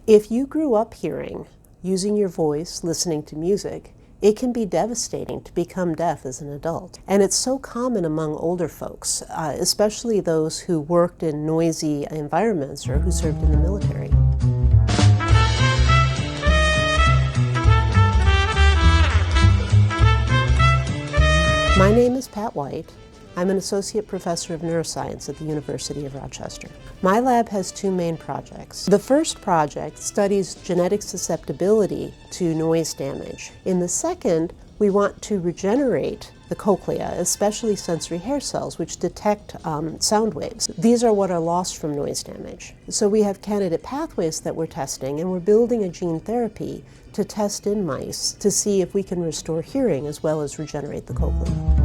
If you grew up hearing, using your voice, listening to music, it can be devastating to become deaf as an adult. And it's so common among older folks, especially those who worked in noisy environments or who served in the military. My name is Pat White. I'm an associate professor of neuroscience at the University of Rochester. My lab has two main projects. The first project studies genetic susceptibility to noise damage. In the second, we want to regenerate the cochlea, especially sensory hair cells, which detect sound waves. These are what are lost from noise damage. So we have candidate pathways that we're testing, and we're building a gene therapy to test in mice to see if we can restore hearing as well as regenerate the cochlea.